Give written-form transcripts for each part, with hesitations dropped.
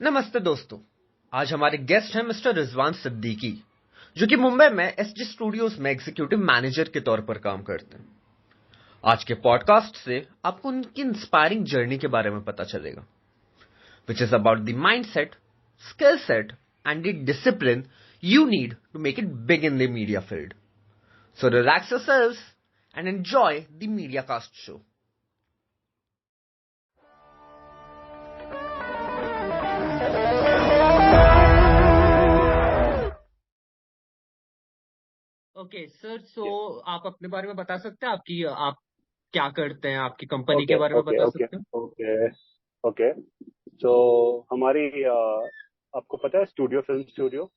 नमस्ते दोस्तों। आज हमारे गेस्ट हैं मिस्टर रिजवान सिद्दीकी, जो कि मुंबई में एसजी स्टूडियोज में एग्जीक्यूटिव मैनेजर के तौर पर काम करते हैं। आज के पॉडकास्ट से आपको उनकी इंस्पायरिंग जर्नी के बारे में पता चलेगा, which is about the mindset, skill set and the discipline you need to make it big in the media field. So relax yourselves and enjoy the MediaCast show. Okay sir, so आप अपने बारे में बता सकते हैं? आप क्या करते हैं? आपकी कंपनी के ओके बारे में ओके बता ओके सकते हैं? ओके ओके तो हमारी आपको पता है स्टूडियो, फिल्म स्टूडियो?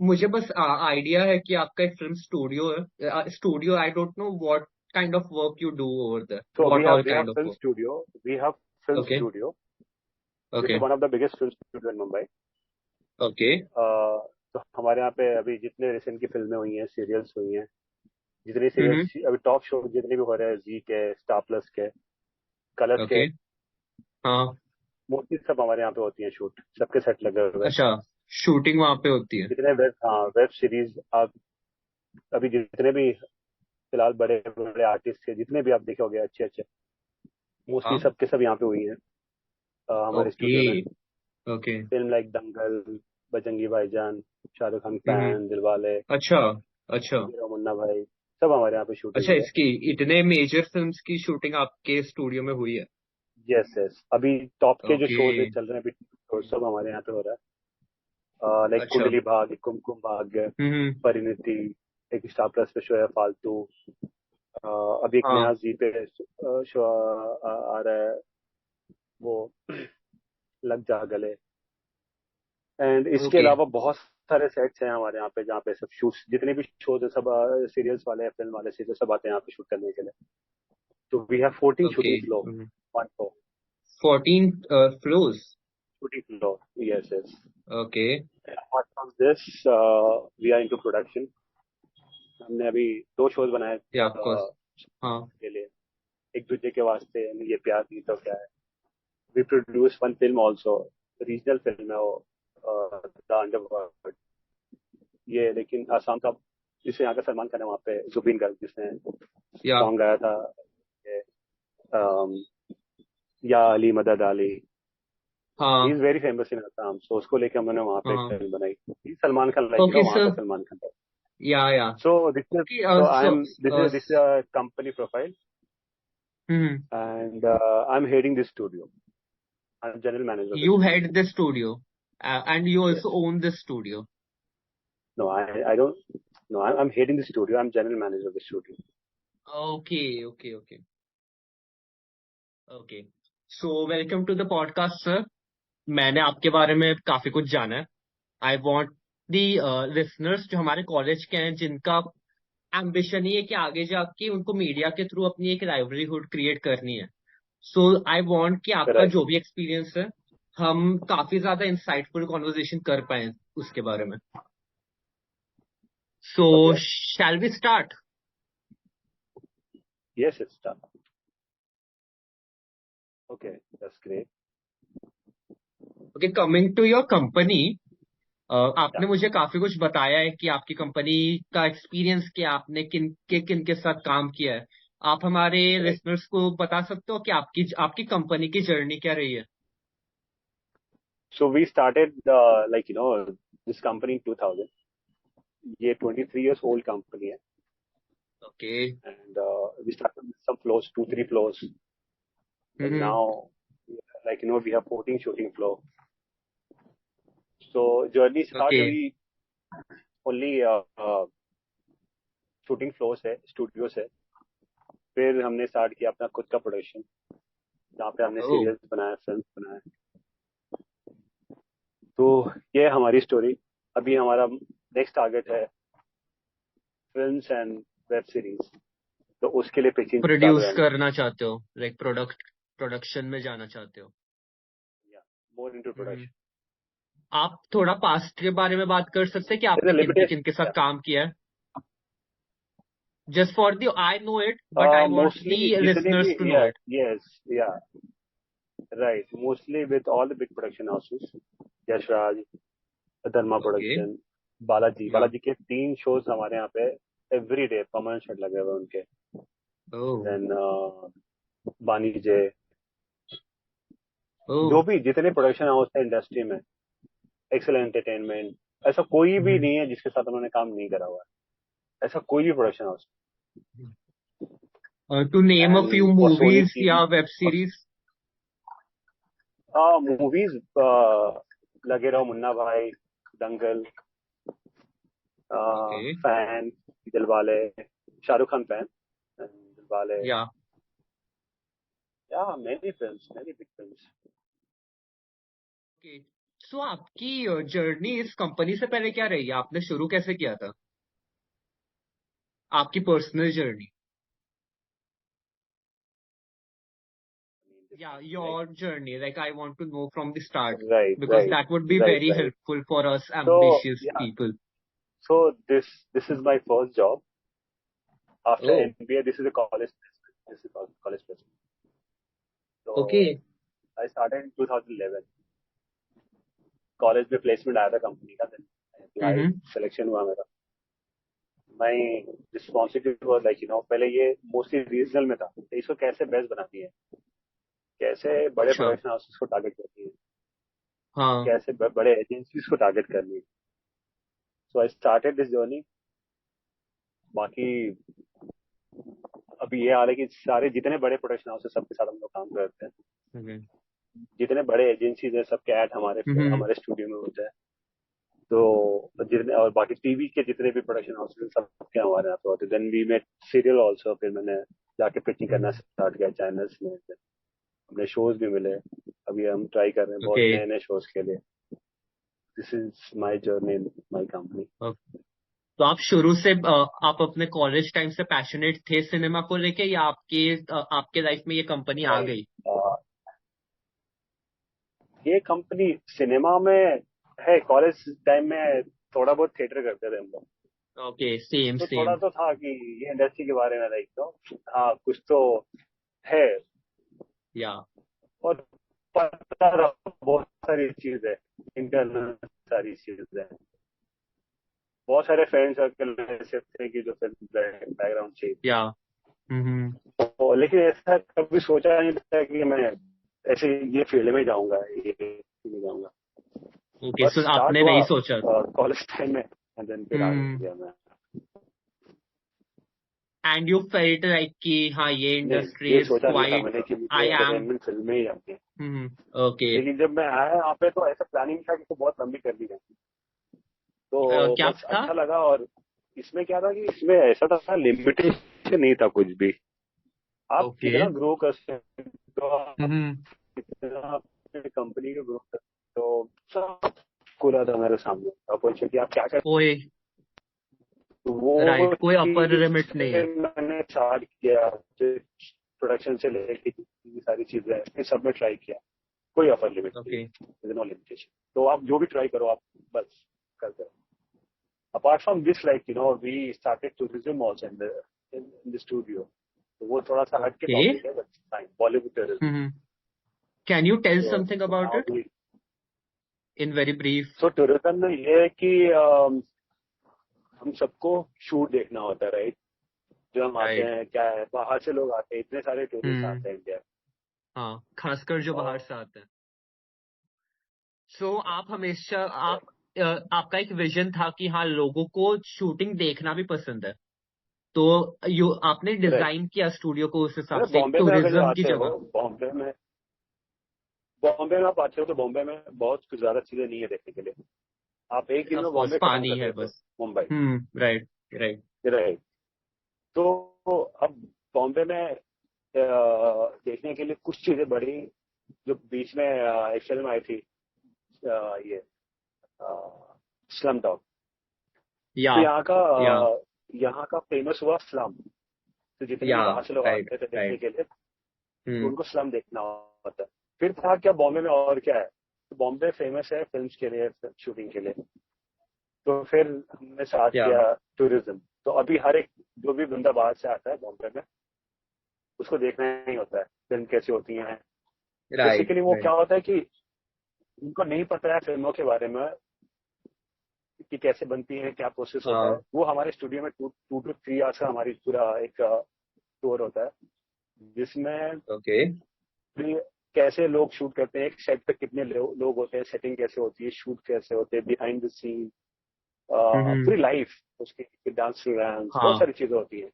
मुझे बस आइडिया है कि आपका एक फिल्म स्टूडियो है। Studio, I don't know what kind of work you do over there, So what all we have kind of film work. studio. We have film okay, studio. This okay, is one of the biggest film studio in Mumbai. Okay. तो हमारे यहाँ पे अभी जितने recent की फिल्में हुई हैं, सीरियल्स हुई हैं, जितने हम्म। सीरियल्स अभी टॉप शो जितने भी हो रहे हैं, जी के, स्टार प्लस के, कलर्स के, ओके। हाँ। मोस्टली सब हमारे यहाँ पे होती हैं शूट, सबके सेट लगे हुए हैं। अच्छा, शूटिंग वहां पे होती है? जितने वेब सीरीज आप अभी जितने भी फिलहाल बड़े बड़े आर्टिस्ट के जितने भी आप देखे होंगे अच्छे अच्छे, मोस्टली हाँ। सबके सब यहाँ पे हुई हैं हमारे ओके, स्टूडियो में। ओके। फिल्म लाइक दंगल, बजरंगी भाईजान, शाहरुख खान हम्म। फैन, दिलवाले, अच्छा, अच्छा। हीरो मुन्ना भाई, सब हमारे यहाँ पे शूटिंग अच्छा, हुई है। इसकी इतने मेजर फिल्म्स की शूटिंग आपके स्टूडियो में हुई है? यस यस, अभी टॉप के जो ओके। शोज चल रहे हैं अभी, तो सब हमारे यहाँ पे हो रहा है। लाइक अच्छा। कुंडली भाग्य, कुमकुम भाग्य, हम्म। परिणीति, एक स्टार प्लस पे शो है फालतू। अभी एक हाँ। नया जी पे शो आ रहा है, वो लग जा गले। एंड इसके ओके, अलावा बहुत सारे सेट्स हैं हमारे यहाँ पे जहाँ पे सब शूट्स, जितने भी शोज है सब, सीरियल्स वाले, फिल्म वाले, सीरियल सब आते हैं यहाँ पे शूट करने के लिए। तो we have 14 okay. Shooting floor, 1 4 14 floors? shooting floor. Yes, yes. Okay. Apart from this, we are into production. हमने अभी 2 शोज बनाए या ऑफ कोर्स। हाँ। के लिए, एक दूसरे के वास्ते, ये प्यार नहीं तो क्या है। We produce one film also, regional film है वो, द अंडरवर्ल्ड। ये लेकिन आसाम का, जिससे यहाँ का सलमान खान है वहाँ पे, जुबिन गर्ग जिसने या। सॉन्ग गाया था, ये, um, या अली मदद अली, ही हाँ, is very famous in Assam, so उसको लेके हमने वहाँ पे एक हाँ। फिल्म बनाई। सलमान खान, लाइक ओके वहाँ का सर। सलमान खान था। या। So this is okay. so so this is a company profile, and I'm heading this studio. I'm general manager of the you studio. Head the studio and you Yes. Also own the studio? No, I don't. No, I'm heading the studio. I'm general manager of the studio. Okay, okay, okay, okay. So welcome to the podcast sir. मैंने आपके बारे में काफी कुछ जाना है। I want the listeners जो हमारे कॉलेज के हैं, जिनका एम्बिशन ये है कि आगे जाके उनको मीडिया के थ्रू अपनी एक लाइवलीहुड क्रिएट करनी है। सो आई वांट कि आपका Correct. जो भी एक्सपीरियंस है, हम काफी ज्यादा इंसाइटफुल कॉन्वर्जेशन कर पाए उसके बारे में। So Okay. Shall we start? Yes, it's done. Okay, that's great. Okay, coming to your company. Yeah. आपने मुझे काफी कुछ बताया है कि आपकी कंपनी का एक्सपीरियंस क्या, आपने किन के साथ काम किया है। आप हमारे Correct. लिसनर्स को बता सकते हो कि आपकी आपकी कंपनी की जर्नी क्या रही है? So we started like this company in 2000. ये 23 years old company है, okay. and we started with some floors, 2 3 floors, and hmm. now like we have 14 shooting floor. So journey start okay, हुई only shooting floor से, studio से। फिर हमने start किया अपना खुद का प्रोडक्शन, जहाँ पे हमने ओ, सीरियल्स बनाया, फिल्म बनाया। तो ये हमारी स्टोरी। अभी हमारा नेक्स्ट टारगेट है फिल्म्स एंड वेब सीरीज, तो उसके लिए पिचिंग चालू प्रोड्यूस है हमारी। करना चाहते हो, लाइक प्रोडक्शन में जाना चाहते हो? मोर इनटू हम्म। प्रोडक्शन। आप थोड़ा पास्ट के बारे में बात कर सकते हैं कि आपने किन के साथ लिमिटेशन। काम किया है? Just for the, I know it but I want mostly the जितने भी, listeners to know it. Yes yeah right, mostly with all the big production houses, Yash Raj, Dharma okay. Production, Balaji yeah. Balaji के 3 शोज हमारे यहाँ पे एवरी डे परमानेंट शूट लगे हुए हैं उनके। ओह। देन बानी जे, ओह। जो भी जितने प्रोडक्शन हाउस है इंडस्ट्री में, एक्सेल एंटरटेनमेंट, ऐसा कोई भी नहीं है जिसके साथ उन्होंने काम नहीं करा हुआ है, ऐसा कोई भी production house. To name a few and for Sony movies TV, या web series. Movies Lage Raho, Munna Bhai, Dangal, okay. Fan, Dilwale, Shahrukh Khan Fan, Dilwale, yeah. Yeah many films, many big films. Okay. So आपकी जर्नी इस कंपनी से पहले क्या रही है? आपने शुरू कैसे किया था? आपकी पर्सनल जर्नी, या your journey, like I want to know from the start, Right, because right, that would be right, very right. Helpful for us So ambitious yeah, people. so this is my first job after oh. MBA. This is a college placement. This is college placement. Okay. So I started in 2011. College में placement आया था company का, then apply, हम्म। Selection हुआ मेरा। My responsibility was like पहले ये mostly regional में था, तो इसको कैसे बेस्ट बनाती है, कैसे बड़े अच्छा। प्रोडक्शन हाउसेस को टारगेट करती है, हाँ। कैसे बड़े एजेंसीज को टारगेट करनी है। So I started this journey. बाकी अभी ये हाल है कि सारे जितने बड़े प्रोडक्शन हाउस है सबके साथ हम लोग काम करते हैं, हम्म। जितने बड़े एजेंसीज है सबके ऐड हमारे हम्म। हमारे स्टूडियो में होते हैं। तो जितने और बाकी टीवी के जितने भी प्रोडक्शन हाउस हैं सबके हमारे यहाँ पे होते हैं। Then we made serial also, फिर मैंने जाके पिचिंग करना स्टार्ट किया चैनल्स में, अपने शोज भी मिले। अभी हम ट्राई कर रहे हैं बहुत ओके। नए नए शोज के लिए। This is my journey in my company. तो आप शुरू से आप अपने कॉलेज टाइम से पैशनेट थे सिनेमा को लेके, या आपके लाइफ में ये कंपनी आ गई? ये कंपनी सिनेमा में है, कॉलेज टाइम में थोड़ा बहुत थिएटर करते थे हम लोग, ओके। सेम तो थोड़ा सेम। तो था कि ये इंडस्ट्री के बारे में लाइक, तो हाँ कुछ तो है। या। और पता था बहुत सारी चीज है, इंटरनल सारी चीज है। बहुत सारे फ्रेंड सर्कल ऐसे थे कि जो फिल्म बैकग्राउंड चाहिए, या। हम्म। लेकिन ऐसा कभी सोचा नहीं था कि मैं ऐसे ये फील्ड में जाऊंगा, ये फील्ड में जाऊंगा। ओके। बस सो स्टार्ट आपने हुआ नहीं सोचा? कॉलेज टाइम में, एंड देन फिर आ हम्म। गया मैं। एंड यू फेल्ट लाइक कि हाँ, ये नहीं, इंडस्ट्री ये इज सोचा नहीं था क्वाइट, मैंने कि मुझे आई एम। एंटरटेनमेंट फिल्म में ही जानी है। ओके। लेकिन जब मैं आया यहाँ पे तो ऐसा प्लानिंग था कि तो बहुत लंबी कर दी गई, तो क्या बस था? अच्छा लगा। और इसमें क्या था कि इसमें ऐसा था, लिमिटेशन नहीं था कुछ भी। आप ओके। जितना ग्रो कर सकते हो, आप हम्म। जितना अपने कंपनी को ग्रो कर सकते हो, सब खुला था मेरे सामने अपॉर्चुनिटी, आप क्या कर। कोई तो वो राइट, कोई अपर चीज लिमिट नहीं से है। मैंने स्टार्ट किया, प्रोडक्शन से लेके जितनी सारी चीजें हैं इन सब में ट्राई किया। कोई अपर लिमिट नहीं, ओके। No limitation. तो आप जो भी ट्राई करो आप बस करते रहो। Apart from this like we started tourism also in the studio. तो वो थोड़ा सा हट के ओके। टॉपिक है, but fine, Bollywood tourism. Can you tell something to about now it we, in very brief? So tourism में ये है कि हम सबको शूट देखना होता है, राइट। जो हम आते राइट। हैं क्या है, बाहर से लोग आते हैं, इतने सारे टूरिस्ट आते हैं इंडिया। हाँ, खासकर जो बाहर और से आते हैं। सो आप हमेशा आपका एक विजन था कि हाँ, लोगों को शूटिंग देखना भी पसंद है, तो आपने करेक्ट, डिजाइन किया स्टूडियो को उस हिसाब मतलब से एक बॉम्बे में अगर जो टूरिज्म की आते हो, जगह। बॉम्बे में आप आते हो तो बॉम्बे में बहुत कुछ ज्यादा चीजें नहीं है देखने के लिए। आप एक दिन ऑफ में कोर्स बॉम्बे खत्म पानी कर है देते हो, बस। मुंबई। राइट। राइट। राइट। तो अब बॉम्बे में देखने के लिए कुछ चीजें बड़ी, जो बीच में एक फिल्म आई थी, ये स्लम डॉग। या। तो या। यहाँ का फेमस हुआ स्लम। तो जितने भी या। बाहर से लोग राइट। आते थे देखने राइट। के लिए, तो उनको स्लम देखना होता है। फिर था क्या बॉम्बे में और क्या है, तो बॉम्बे फेमस है फिल्म्स के लिए, शूटिंग के लिए। तो फिर हमने स्टार्ट या। किया टूरिज्म। तो अभी हर एक जो भी बंदा बाहर से आता है बॉम्बे में, उसको देखना ही होता है फिल्म कैसी होती है, राइट बेसिकली वो क्या राइट होता है कि उनको नहीं पता है फिल्मों के बारे में कि कैसे बनती है, क्या प्रोसेस होता है। हाँ वो हमारे स्टूडियो में 2 to 3 आवर्स का हमारी पूरा एक टूर होता है, जिसमें ओके भी कैसे लोग शूट करते हैं, एक सेट पे कितने लोग होते हैं, सेटिंग कैसे होती है, शूट कैसे होते हैं, बिहाइंड द सीन, हम्म। पूरी लाइफ उसकी, डांस प्रोग्राम्स, बहुत हाँ सारी चीजें होती हैं।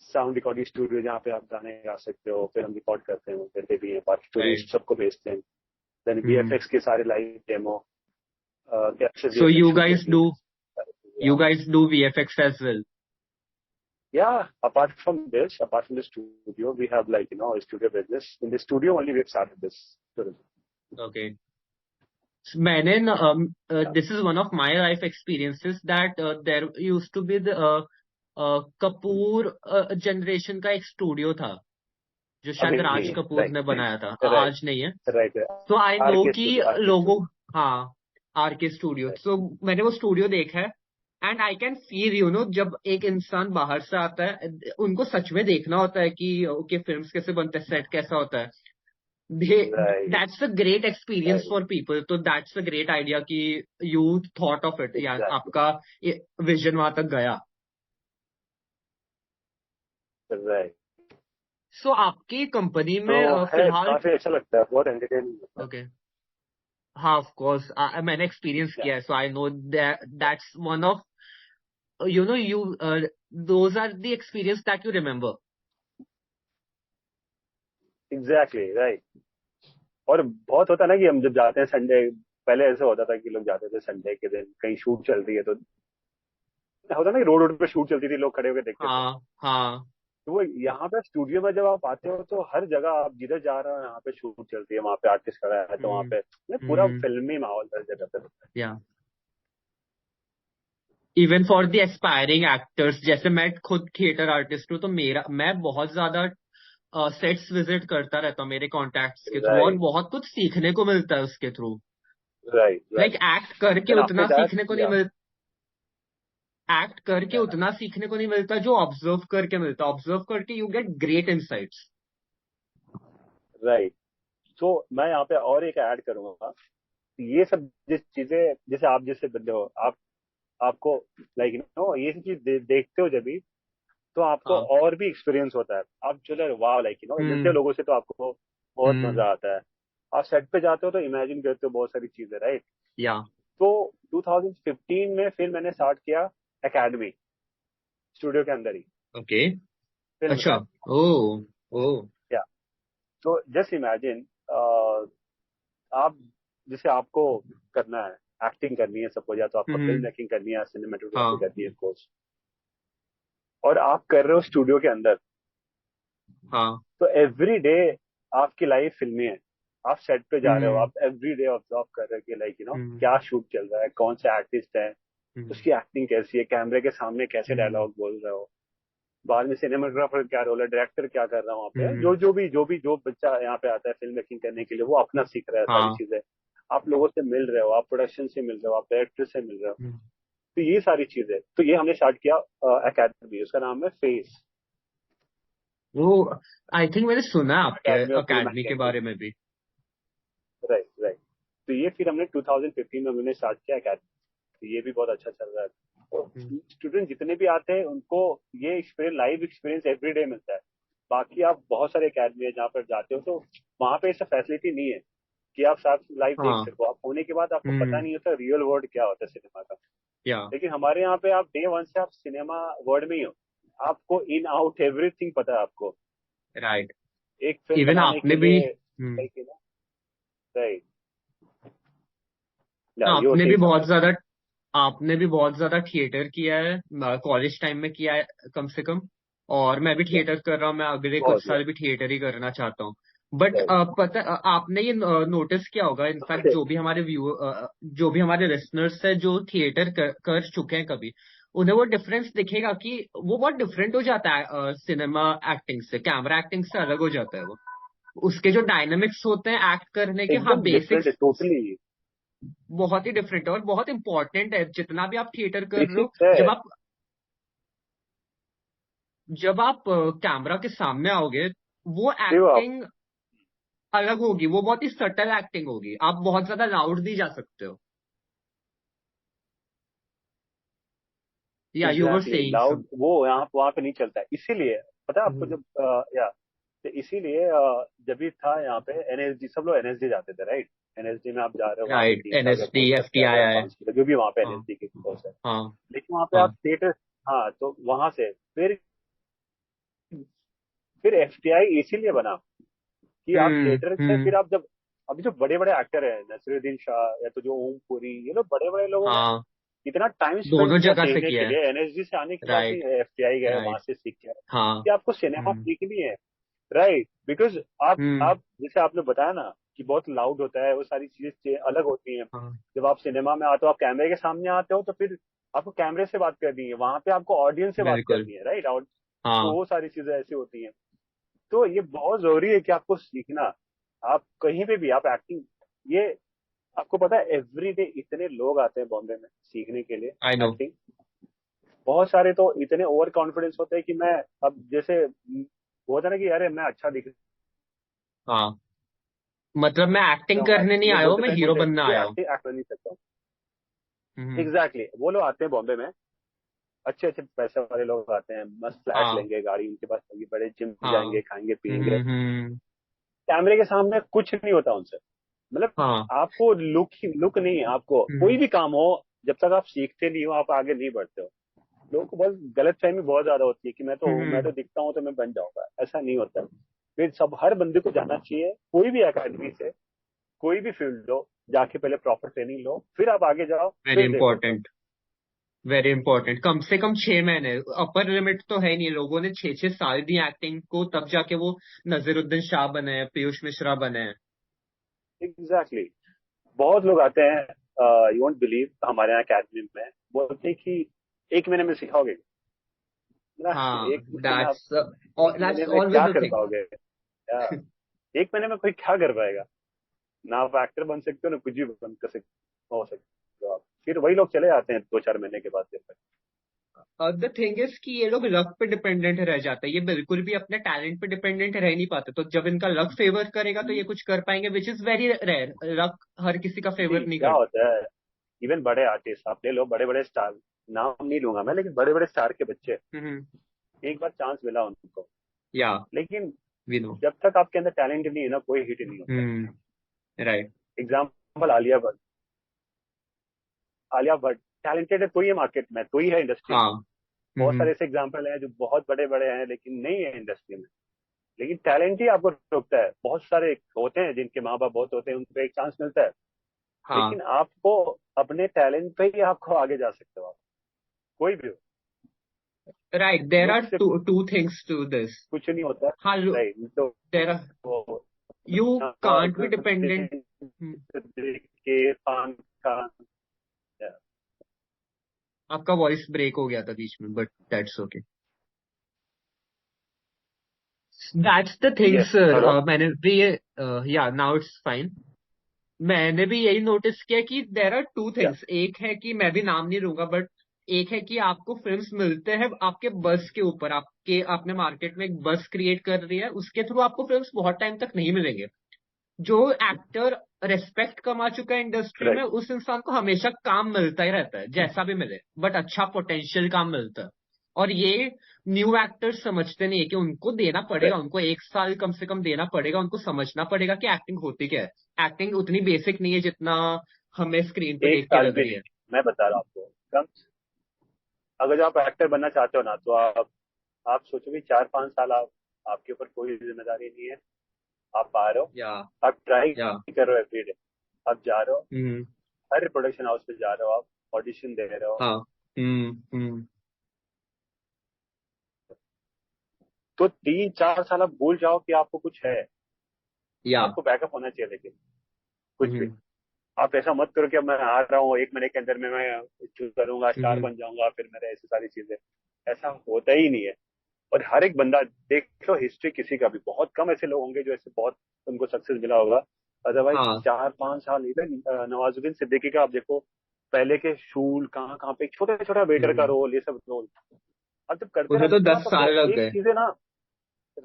साउंड रिकॉर्डिंग स्टूडियो जहाँ पे आप गाने गा सकते हो, फिर हम रिकॉर्ड करते हैं, वो देते भी हैं, बाकी राइट। टूरिस्ट सबको भेजते हैं। देन हम्म। वीएफएक्स के सारे लाइव डेमो, कैसे So वीएफएक्स शूट होती है, सारी चीजें। you guys do VFX as well? Yeah, apart from the studio, we have like, a studio business. In the studio only we have started this tourism. Okay. मैंने Yeah. this is one of my life experiences that there used to be the Kapoor generation का एक studio था जो शायद अभी नहीं राज है, Kapoor right ने बनाया था, राइट आज नहीं है। राइट। तो आई नो आरके कि स्टूडियो, आरके लोगों, स्टूडियो। हाँ, आर के स्टूडियो, तो मैंने वो स्टूडियो देखा है एंड आई कैन फील जब एक इंसान बाहर से आता है, उनको सच में देखना होता है कि ओके फिल्म्स कैसे बनते हैं, सेट कैसा होता है। Right that's a great experience right for people, तो दैट्स अ ग्रेट आइडिया कि यू थॉट ऑफ इट, या एग्जैक्टली आपका विजन वहां तक गया। राइट। सो आपकी कंपनी तो में है, फिलहाल, काफी अच्छा लगता है, बहुत एंटरटेनिंग लगता ओके, हाँ ऑफ कोर्स मैंने एक्सपीरियंस है। किया है, so I know that's one of you those are the experience that you remember. Exactly right. और बहुत होता है ना कि हम जब जाते हैं संडे, पहले ऐसे होता था कि लोग जाते थे संडे के दिन, कहीं शूट चल रही है तो होता ना कि रोड रोड पे शूट चलती थी, लोग खड़े होकर देखते थे। हाँ हाँ। तो वो यहाँ पे स्टूडियो में जब आप आते हो तो हर जगह आप जिधर जा रहे हो यहाँ पे शूट चलती है, वहाँ पे आर्टिस्ट खड़ा है, तो वहाँ हम्म पे पूरा हम्म। फिल्मी माहौल हर जगह पे। या even for the aspiring actors, जैसे मैं खुद थिएटर आर्टिस्ट हूँ, तो मैं बहुत ज्यादा सेट्स विजिट करता रहता हूँ मेरे कॉन्टैक्ट्स के थ्रू, और राइट बहुत कुछ सीखने को मिलता है उसके through. Right like right. Act करके देन आफ्टर उतना दैट, सीखने को नहीं या मिलता, एक्ट करके उतना सीखने को नहीं मिलता जो ऑब्जर्व करके मिलता। ऑब्जर्व करके you get great insights. Right. तो मैं यहाँ पे और एक ऐड करूंगा, ये सब जिस चीजें, जैसे आप जैसे बंदे हो, आपको लाइक ये सब चीज देखते हो जब भी, तो आपको हाँ। और भी एक्सपीरियंस होता है। आप चलो वाह, लाइक मिलते हो हम्म लोगों से तो आपको बहुत हम्म। मजा आता है। आप सेट पे जाते हो तो इमेजिन करते हो बहुत सारी चीजें, राइट। या तो 2015 में फिर मैंने स्टार्ट किया एकेडमी, स्टूडियो के अंदर ही, ओके। फिल्म अच्छा। एकेडमी। ओ ओ। या तो जस्ट इमेजिन, आप जैसे आपको करना है, एक्टिंग करनी है सपोज, या तो आपको फिल्म हम्म। मेकिंग करनी है, सिनेमेटोग्राफी हाँ करनी है कोर्स, और आप कर रहे हो स्टूडियो के अंदर, हाँ। तो एवरी डे आपकी लाइफ फिल्मी है। आप सेट पे जा रहे हो, हम्म आप एवरी डे ऑब्जर्व कर रहे हो कि लाइक हम्म क्या शूट चल रहा है, कौन सा आर्टिस्ट है, हम्म उसकी एक्टिंग कैसी है, कैमरे के सामने कैसे हम्म डायलॉग बोल रहे हो, बाद में सिनेमाटोग्राफर क्या रोल है, डायरेक्टर क्या कर रहा है वहाँ पे, हम्म। जो बच्चा यहाँ पे आता है फिल्म मेकिंग करने के लिए, वो अपना सीख रहा है सारी हाँ। चीजें। आप लोगों से मिल रहे हो, आप प्रोडक्शन से मिल रहे हो, आप डायरेक्टर से मिल रहे हो। हम्म। तो ये सारी चीजें, तो ये हमने स्टार्ट किया एकेडमी, उसका नाम है फेस, वो आई थिंक मैंने सुना है आपके एकेडमी ऑफ फिल्म अकेडमी के एक्टिंग। बारे में भी। Right right. तो ये फिर हमने 2015 में हमने स्टार्ट किया एकेडमी, तो ये भी बहुत अच्छा चल रहा है। तो हम्म। स्टूडेंट जितने भी आते हैं उनको ये एक्सपीरियंस, लाइव एक्सपीरियंस एवरीडे मिलता है। बाकी आप बहुत सारे एकेडमी है जहाँ पर जाते हो, तो वहाँ पे ऐसा फैसिलिटी नहीं है कि आप साथ लाइव देख हाँ। सको। आप होने के बाद आपको पता हम्म। नहीं होता रियल वर्ल्ड क्या होता है सिनेमा का। या लेकिन हमारे यहाँ पे आप डे वन से आप सिनेमा वर्ल्ड में ही हो, आपको इन आउट एवरीथिंग पता है आपको, राइट। एक फिल्म इवन बनाने के आपने भी, लिए, राइट, ये आपने होते ही भी सब है। बहुत ज्यादा आपने भी बहुत ज्यादा थिएटर किया है कॉलेज टाइम में किया है कम से कम। और मैं भी या थिएटर कर रहा हूँ, मैं अगले कुछ बहुत, या साल भी थिएटर ही करना चाहता हूँ। बट राइट पता आपने ये नोटिस किया होगा, इनफैक्ट जो भी हमारे लिसनर्स है जो थिएटर कर चुके हैं कभी, उन्हें वो डिफरेंस दिखेगा कि वो बहुत डिफरेंट हो जाता है सिनेमा एक्टिंग से, कैमरा एक्टिंग से अलग हो जाता है वो। उसके जो डायनामिक्स होते हैं एक्ट करने के, हाँ एकदम डिफरेंट है बेसिक्स टोटली। बहुत ही डिफरेंट है और बहुत इंपॉर्टेंट है। जितना भी आप थिएटर कर रहे हो, बेसिक्स है। जब आप कैमरा के सामने आओगे, वो देखो आप, एक्टिंग अलग होगी, वो बहुत ही सटल एक्टिंग होगी, आप बहुत ज्यादा लाउड नहीं जा सकते हो। Yeah you were exactly saying loud some. वो यहाँ वहां पे नहीं चलता है, इसीलिए पता है आपको हम्म। जब या तो इसीलिए जब भी था यहाँ पे एनएसडी, सब लोग एनएसडी जाते थे राइट। एनएसडी में आप जा रहे हो, वहां पे राइट, 3 साल का एनएसडी कोर्स करके आ एफटीआई रहे हो, है। 5 साल जो भी वहाँ पे हाँ एनएसडी के कोर्स है। हाँ लेकिन वहाँ पे आप हाँ। थिएटर, हाँ तो वहां से फिर एफटीआई इसीलिए बना कि आप थिएटर से फिर हम्म। आप जब, अभी जो बड़े बड़े एक्टर हैं नसीरुद्दीन शाह या तो जो ओम पुरी, ये लोग बड़े बड़े लोगों ने हाँ, इतना टाइम स्पेंड दोनों किया जगह से सीखने किया के है। लिए, एनएसजी से आने के बाद भी राइट एफटीआई गए, वहां राइट। से सीख के आए, हाँ। कि आपको सिनेमा हम्म सीखनी है राइट। बिकॉज हम्म। आप जैसे आपने बताया ना कि बहुत लाउड होता है, वो सारी चीजें अलग होती हैं। हाँ, जब आप सिनेमा में आते हो, आप कैमरे के सामने आते हो, तो फिर आपको कैमरे से बात करनी है, वहां पे आपको ऑडियंस से बात बिल्कुल। करनी है राइट। और तो हाँ। वो सारी चीजें ऐसी होती हैं। तो ये बहुत जरूरी है कि आपको सीखना, आप कहीं पे भी आप एक्टिंग, ये आपको पता है एवरी डे इतने लोग आते हैं बॉम्बे में सीखने के लिए आई नो। एक्टिंग। बहुत सारे तो इतने ओवर कॉन्फिडेंस होते हैं कि मैं, अब जैसे होता है ना कि अरे मैं अच्छा दिख हाँ, मतलब मैं एक्टिंग रहा हूँ, करने नहीं वो आया हूँ, बोलते मैं थे हीरो बोलते बनने ये आया हूँ। एक्टिंग एक्ट नहीं सकता हूँ। हम्म। एग्जैक्टली वो लोग आते हैं बॉम्बे में, अच्छे अच्छे पैसे वाले लोग आते हैं, मस्त फ्लैट हाँ लेंगे, गाड़ी उनके पास होगी, बड़े जिम हाँ। जाएंगे, खाएंगे पियेंगे। हम्म। कैमरे के सामने कुछ नहीं होता उनसे, मतलब हाँ। आपको लुक नहीं, आपको कोई हम्म भी काम हो, जब तक आप सीखते नहीं हो आप आगे नहीं बढ़ते हो। लोगों को बहुत गलत फहमी बहुत ज्यादा होती है कि मैं तो हम्म। दिखता हूँ तो मैं बन जाऊंगा, ऐसा नहीं होता। फिर सब हर बंदे को जाना चाहिए, कोई भी एकेडमी से, कोई भी फील्ड हो, जाके पहले प्रॉपर ट्रेनिंग लो, फिर आप आगे जाओ, वेरी फिर देखो सब। Important, very important. कम से कम 6 महीने, अपर लिमिट तो है नहीं, लोगों ने 6 6 साल दी एक्टिंग को, तब जाके वो नजीरुद्दीन शाह बने हैं, पीयूष मिश्रा बने हैं। एग्जैक्टली बहुत लोग आते हैं, यू वोंट बिलीव, हमारे यहाँ अकेडमी में बोलते हैं कि 1 महीने में सिखाओगे ना। हाँ, एक महीने में आप, दैट्स एक महीने दैट्स में ऑलवेज क्या द कर थिंग। पाओगे या, 1 महीने में कोई क्या कर पाएगा? ना आप एक्टर बन सकते हो, ना कुछ भी बन कर सकते हो सकते हो आप। फिर वही लोग चले जाते हैं 2 4 महीने के बाद फिर तक। द थिंग इज कि ये लोग लक पे डिपेंडेंट रह जाते हैं, ये बिल्कुल भी अपने टैलेंट पे डिपेंडेंट रह नहीं पाते, तो जब इनका लक फेवर करेगा तो ये कुछ कर पाएंगे, which is very rare. Luck हर किसी का फेवर नहीं नहीं क्या करता। होता है, इवन बड़े आर्टिस्ट आप ले लो, बड़े बड़े स्टार, नाम नहीं लूंगा मैं, लेकिन बड़े बड़े स्टार के बच्चे, हम्म। एक बार चांस मिला उनको, या, लेकिन वी नो। जब तक आपके अंदर टैलेंट नहीं है ना, कोई हिट नहीं होता। Right. Example Alia Bhatt, Alia Bhatt talented है तो ही है मार्केट में, तो ही है इंडस्ट्री में। हाँ। बहुत हम्म। सारे ऐसे एग्जाम्पल हैं जो बहुत बड़े बड़े हैं लेकिन नहीं है इंडस्ट्री में, लेकिन टैलेंट ही आपको रोकता है। बहुत सारे होते हैं जिनके माँ बाप बहुत होते हैं, उनको एक चांस मिलता है, हाँ। लेकिन आपको अपने टैलेंट पे ही आपको आगे जा सकते हो आप, कोई भी हो। Right, there look are say two two things to this. कुछ नहीं होता, हाँ, राइट। तो देर आर, वो you can't be dependent. Nawazuddin Siddiqui, Irfan Khan, आपका वॉइस ब्रेक हो गया था बीच में, but that's okay. That's the thing yes sir. Hello. मैंने भी ये, या नाउ इट्स फाइन। मैंने भी यही नोटिस किया कि देर आर टू या थिंग्स, एक है कि मैं भी नाम नहीं लूंगा, बट एक है कि आपको फिल्म्स मिलते हैं आपके बस के ऊपर, आपके आपने मार्केट में एक बस क्रिएट कर रही है, उसके थ्रू आपको फिल्म्स बहुत टाइम तक नहीं मिलेंगे। जो एक्टर रेस्पेक्ट कमा चुका है इंडस्ट्री में, करेक्ट उस इंसान को हमेशा काम मिलता ही रहता है, जैसा भी मिले, बट अच्छा पोटेंशियल काम मिलता है। और ये न्यू एक्टर्स समझते नहीं है कि उनको देना पड़ेगा, करेक्ट। उनको 1 साल कम से कम देना पड़ेगा, उनको समझना पड़ेगा कि एक्टिंग होती क्या है। एक्टिंग उतनी बेसिक नहीं है जितना हमें स्क्रीन पे एक देख के साल लग भी रही नहीं, है। मैं बता रहा हूँ आपको, कम, अगर जो आप एक्टर बनना चाहते हो ना, तो आप सोचो कि 4 5 साल आप, आपके ऊपर कोई जिम्मेदारी नहीं है, आप आ रहे हो, या आप ट्राई या। कर रहे हो एवरीडे, आप जा रहे हो, हम्म। हर प्रोडक्शन हाउस पे जा रहे हो, आप ऑडिशन दे रहे हो, हाँ। हम्म। तो 3 4 साल आप भूल जाओ कि आपको कुछ है, या। आपको बैकअप होना चाहिए, लेकिन कुछ भी, हम्म आप ऐसा मत करो कि अब मैं आ रहा हूँ 1 महीने के अंदर में मैं चूज करूंगा, स्टार हम्म। बन जाऊंगा, फिर मेरे ऐसी सारी चीजें, ऐसा होता ही नहीं है। और हर एक बंदा, देख लो हिस्ट्री किसी का भी, बहुत कम ऐसे लोग होंगे जो ऐसे बहुत उनको सक्सेस मिला होगा, अदरवाइज हाँ, 4 5 साल। इवन नवाजुद्दीन सिद्दीकी का आप देखो, पहले के शूल कहाँ कहाँ पे, छोटा छोटा वेटर का रोल, ये सब रोल, अब जब करते उसे तो रहते हो ना, दस तो साल लग एक गए। चीजें ना,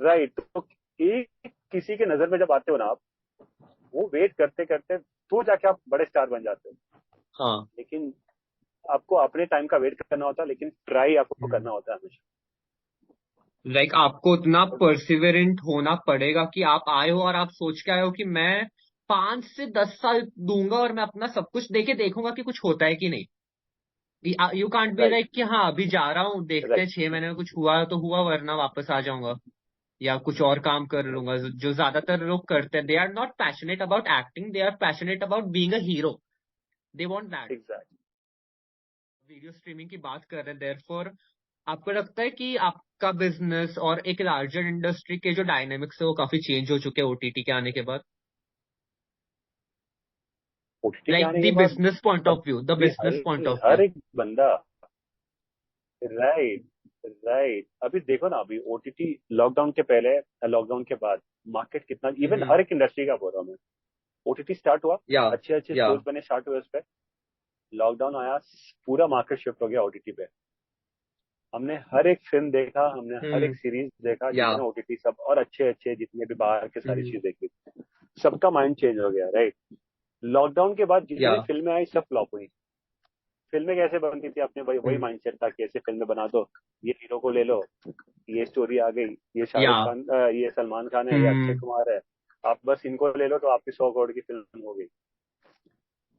राइट, तो एक किसी के नजर में जब आते हो ना आप, वो वेट करते करते तो जाके आप बड़े स्टार बन जाते हो। हाँ। लेकिन आपको अपने टाइम का वेट करना होता है, लेकिन ट्राई आपको करना होता है हमेशा। लाइक आपको उतना परसिवरेंट होना पड़ेगा कि आप आए हो और आप सोच के आए हो कि मैं 5 से 10 साल दूंगा और मैं अपना सब कुछ देके देखूंगा कि कुछ होता है कि नहीं। You can't B right, like कि हाँ अभी जा रहा हूँ, देखते हैं राइट, 6 महीने में कुछ हुआ तो हुआ, वरना वापस आ जाऊंगा या कुछ और काम कर लूंगा। जो ज्यादातर लोग करते हैं, they are not passionate about acting, they are passionate about being a hero, they want that. Exact. Video streaming की बात कर रहे हैं, देयरफॉर आपको लगता है कि आपका बिजनेस और एक लार्जर इंडस्ट्री के जो डायनेमिक्स है वो काफी चेंज हो चुके हैं ओटीटी के आने के बाद? ओटीटी के लाइक आने के द बाद business point of view, the अभी बिजनेस पॉइंट ऑफ व्यू। हर एक बंदा, राइट, राइट। अभी देखो ना, अभी ओटीटी लॉकडाउन के पहले, लॉकडाउन के बाद मार्केट कितना, इवन हर एक इंडस्ट्री का बोल रहा हूँ मैं, ओटीटी स्टार्ट हुआ, या अच्छे अच्छे या शोज बने स्टार्ट हुए उस पर, लॉकडाउन आया, पूरा मार्केट शिफ्ट हो गया ओटीटी पे। हमने हर एक फिल्म देखा, हमने हर एक हम्म सीरीज देखा, या जितने ओटीटी सब, और अच्छे अच्छे जितने भी बाहर के सारी चीज देखी, सबका माइंड चेंज हो गया, राइट। लॉकडाउन के बाद या जितनी फिल्में आई सब फ्लॉप हुई। फिल्में कैसे बनती थी, अपने वही वही माइंडसेट था कि ऐसे फिल्में बना दो, ये हीरो को ले लो, ये स्टोरी आ गई, ये या शाहरुख खान, ये सलमान खान है, ये अक्षय हम्म कुमार है, आप बस इनको ले लो तो आपकी 100 करोड़ की फिल्म हो गई।